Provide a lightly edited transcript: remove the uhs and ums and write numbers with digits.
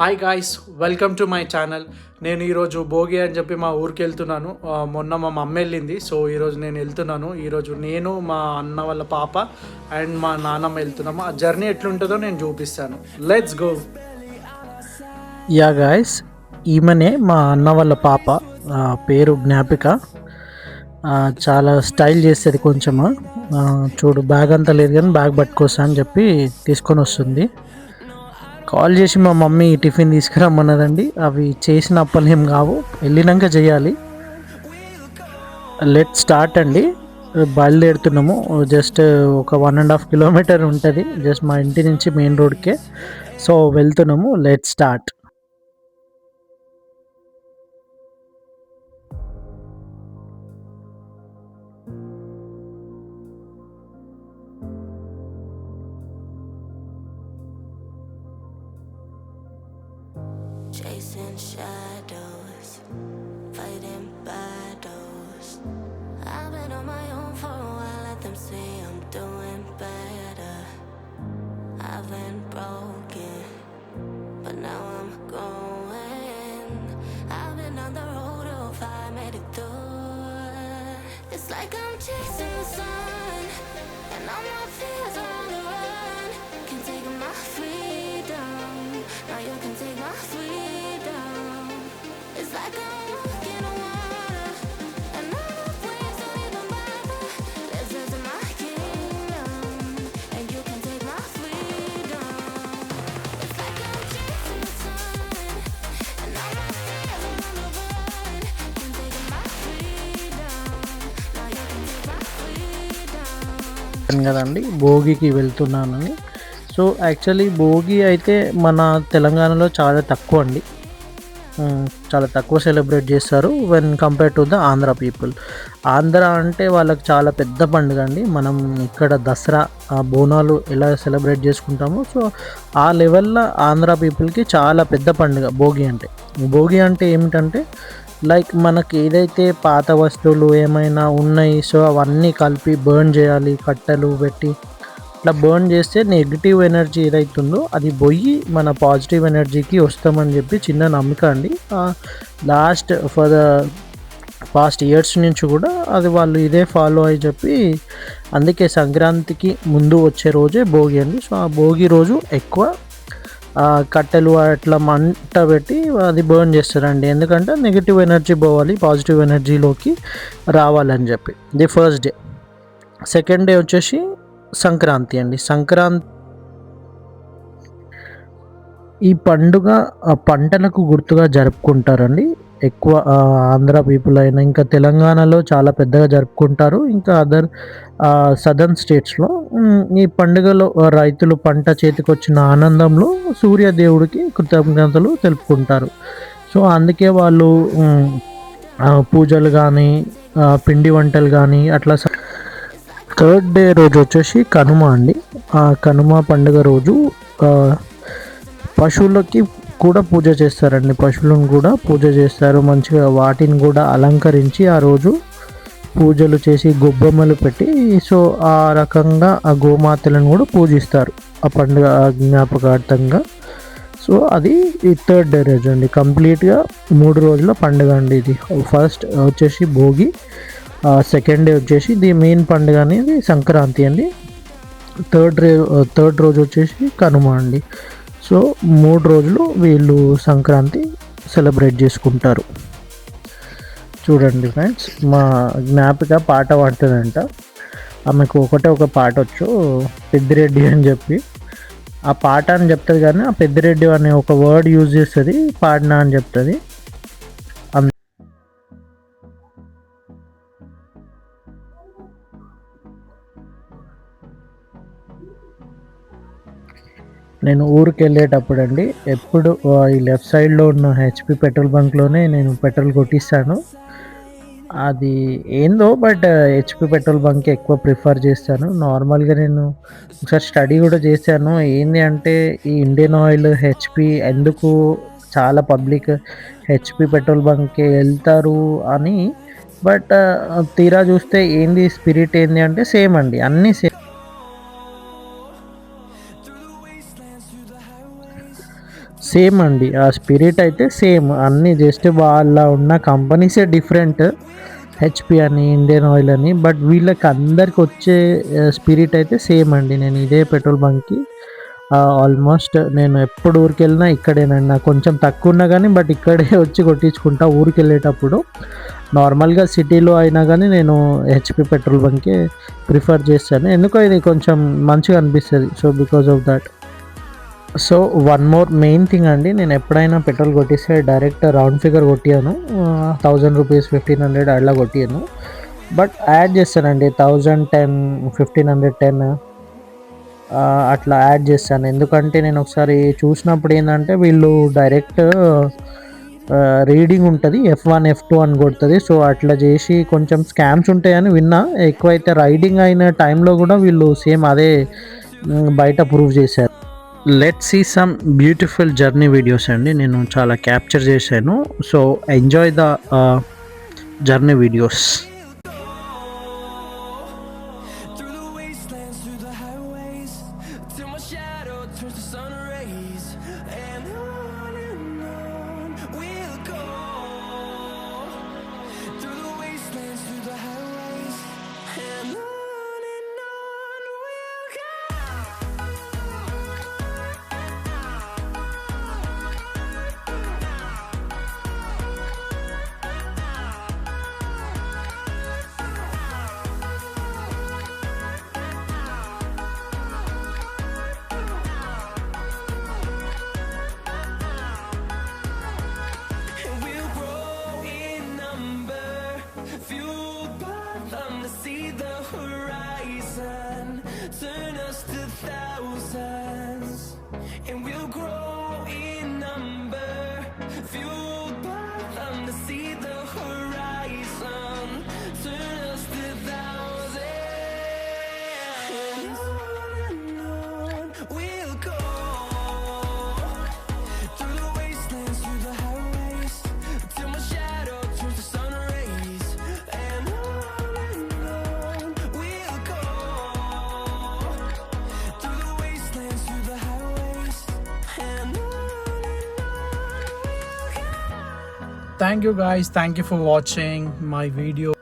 Hi guys, welcome to my channel. నేను ఈరోజు భోగి అని చెప్పి మా ఊరికి వెళ్తున్నాను. మొన్న మా మమ్మీ వెళ్ళింది, సో ఈరోజు నేను వెళ్తున్నాను. ఈరోజు నేను, మా అన్న వాళ్ళ పాప అండ్ మా నాన్నమ్మ వెళ్తున్నాము. ఆ జర్నీ ఎట్లుంటుందో నేను చూపిస్తాను. Let's go. యా గాయస్, ఈమెనే మా అన్న వాళ్ళ పాప. పేరు జ్ఞాపిక. చాలా స్టైల్ చేస్తుంది కొంచెము. చూడు, బ్యాగ్ అంతా లేదు కానీ బ్యాగ్ పట్టుకొస్తా అని చెప్పి తీసుకొని వస్తుంది. కాల్ చేసి మా మమ్మీ టిఫిన్ తీసుకురమ్మన్నదండి. అవి చేసిన అప్పలు ఏం కావు, వెళ్ళినాక చేయాలి. లెట్ స్టార్ట్ అండి. బయలుదేరుతున్నాము. జస్ట్ ఒక 1.5 కిలోమీటర్ ఉంటుంది జస్ట్ మా ఇంటి నుంచి మెయిన్ రోడ్కే. సో వెళ్తున్నాము. Let start. Chasing shadows, fighting battles. I've been on my own for a while, let them say I'm doing better. I've been broken, but now I'm going. I've been on the road of fire, made it through. It's like I'm chasing the sun, and all my fears are on the run. Can't take my freedom, now you can take my freedom. It's like I'm walking on water, and all the waves don't even bother. Let's enter my kingdom, and you can take my freedom. It's like I'm chasing the sun, and all my fears are on the run. Can't take my freedom, now you can take my freedom. కదండి, భోగికి వెళ్తున్నానని. So actually Bhogi అయితే మన తెలంగాణలో చాలా తక్కువ అండి. చాలా తక్కువ సెలబ్రేట్ చేస్తారు when compare to the Andhra people. Andhra అంటే వాళ్ళకి చాలా పెద్ద పండుగ అండి. మనం ఇక్కడ దసరా, బోనాలు ఎలా సెలబ్రేట్ చేసుకుంటామో, సో ఆ లెవెల్లో ఆంధ్ర పీపుల్కి చాలా పెద్ద పండుగ భోగి అంటే. భోగి అంటే ఏమిటంటే, లైక్ మనకి ఏదైతే పాత వస్తువులు ఏమైనా ఉన్నాయి, సో అవన్నీ కలిపి బర్న్ చేయాలి, కట్టెలు పెట్టి. ఇట్లా బర్న్ చేస్తే నెగిటివ్ ఎనర్జీ ఏదైతుందో అది పోయి మన పాజిటివ్ ఎనర్జీకి వస్తామని చెప్పి చిన్న నమ్మకం అండి. Last for the past years నుంచి కూడా అది వాళ్ళు ఇదే ఫాలో అయ్యి చెప్పి, అందుకే సంక్రాంతికి ముందు వచ్చే రోజే భోగి అండి. సో ఆ భోగి రోజు ఎక్కువ కట్టెలు అట్లా మంట పెట్టి అది బర్న్ చేస్తారండి. ఎందుకంటే నెగిటివ్ ఎనర్జీ పోవాలి, పాజిటివ్ ఎనర్జీలోకి రావాలని చెప్పి. The first day. Second day వచ్చేసి సంక్రాంతి అండి. సంక్రాంతి ఈ పండుగ పంటలకు గుర్తుగా జరుపుకుంటారండి. ఎక్కువ ఆంధ్ర పీపుల్ అయినా, ఇంకా తెలంగాణలో చాలా పెద్దగా జరుపుకుంటారు. ఇంకా అదర్ సదర్న్ స్టేట్స్లో ఈ పండుగలో రైతులు పంట చేతికొచ్చిన ఆనందంలో సూర్యదేవుడికి కృతజ్ఞతలు తెలుపుకుంటారు. సో అందుకే వాళ్ళు పూజలు కానీ, పిండి వంటలు కానీ అట్లా. థర్డ్ డే రోజు వచ్చేసి కనుమ అండి. ఆ కనుమ పండుగ రోజు పశువులకి కూడా పూజ చేస్తారండి. పశువులను కూడా పూజ చేస్తారు. మంచిగా వాటిని కూడా అలంకరించి ఆ రోజు పూజలు చేసి గొబ్బెమ్మలు పెట్టి, సో ఆ రకంగా ఆ గోమాతలను కూడా పూజిస్తారు ఆ పండుగ జ్ఞాపకార్థంగా. సో అది ఈ థర్డ్ డే రోజు అండి. కంప్లీట్గా 3 రోజుల పండుగ అండి ఇది. ఫస్ట్ వచ్చేసి భోగి, సెకండ్ డే వచ్చేసి ది మెయిన్ పండుగ అనేది సంక్రాంతి అండి. థర్డ్ రోజు వచ్చేసి కనుమ అండి. సో 3 రోజులు వీళ్ళు సంక్రాంతి సెలబ్రేట్ చేసుకుంటారు. చూడండి ఫ్రెండ్స్, మా జ్ఞాపిక పాట పాడుతుందంట. ఆమెకు ఒక పాట వచ్చు, పెద్దిరెడ్డి అని చెప్పి. ఆ పాట అని చెప్తుంది కానీ ఆ పెద్దిరెడ్డి అనే ఒక వర్డ్ యూజ్ చేస్తుంది, పాడినా అని చెప్తుంది. నేను ఊరికి వెళ్ళేటప్పుడు అండి, ఎప్పుడు ఈ లెఫ్ట్ సైడ్లో ఉన్న హెచ్పి పెట్రోల్ బంక్లోనే నేను పెట్రోల్ కొట్టిస్తాను. అది ఏందో, బట్ హెచ్పి పెట్రోల్ బంక్ ఎక్కువ ప్రిఫర్ చేస్తాను. నార్మల్గా నేను ఒకసారి స్టడీ కూడా చేశాను. ఏంటి అంటే ఈ ఇండియన్ ఆయిల్, హెచ్పి ఎందుకు చాలా పబ్లిక్ హెచ్పి పెట్రోల్ బంక్కి వెళ్తారు అని. బట్ తీరా చూస్తే ఏంది స్పిరిట్ ఏంది అంటే సేమ్ అండి, అన్నీ సేమ్. సేమ్ అండి. ఆ స్పిరిట్ అయితే సేమ్ అన్నీ, జస్ట్ వాళ్ళ ఉన్న కంపెనీసే డిఫరెంట్. హెచ్పి అని, ఇండియన్ ఆయిల్ అని, బట్ వీళ్ళకి అందరికి వచ్చే స్పిరిట్ అయితే సేమ్ అండి. నేను ఇదే పెట్రోల్ బంక్కి ఆల్మోస్ట్ నేను ఎప్పుడు ఊరికి వెళ్ళినా ఇక్కడేనండి. నాకు కొంచెం తక్కువ ఉన్నా కానీ బట్ ఇక్కడే వచ్చి కొట్టించుకుంటా ఊరికి వెళ్ళేటప్పుడు. నార్మల్గా సిటీలో అయినా కానీ నేను హెచ్పి పెట్రోల్ బంకే ప్రిఫర్ చేస్తాను. ఎందుకో ఇది కొంచెం మంచిగా అనిపిస్తుంది. So because of that. So one more main thing అండి, నేను ఎప్పుడైనా పెట్రోల్ కొట్టిస్తే డైరెక్ట్ రౌండ్ ఫిగర్ కొట్టాను. 1000 రూపీస్, 1500 అట్లా కొట్టాను. బట్ యాడ్ చేస్తానండి 1010, 1510 అట్లా యాడ్ చేస్తాను. ఎందుకంటే నేను ఒకసారి చూసినప్పుడు ఏంటంటే వీళ్ళు డైరెక్ట్ రీడింగ్ ఉంటుంది, F1 F2 అని కొడుతుంది. సో అట్లా చేసి కొంచెం స్కామ్స్ ఉంటాయని విన్నా. ఎక్కువైతే రైడింగ్ అయిన టైంలో కూడా వీళ్ళు సేమ్ అదే బయట ప్రూవ్ చేశారు. Let's see some beautiful journey videos అండి. నేను చాలా క్యాప్చర్ చేశాను. So enjoy the journey videos. Through the wastelands, through the highways, till my shadow turns to sun rays, and on we'll go. Through the wastelands, through the highways, and on we'll go. And we'll grow in number, fueled by them to see the horizon, turn us to thousands. And we'll grow in number, fueled by them to see the horizon, turn us to thousands. And on we'll go. Through the wastelands, through the highways, till my shadow turns to sun rays, and on we'll go. Through the wastelands, through the highways, and on we'll go. Thank you guys, thank you for watching my video.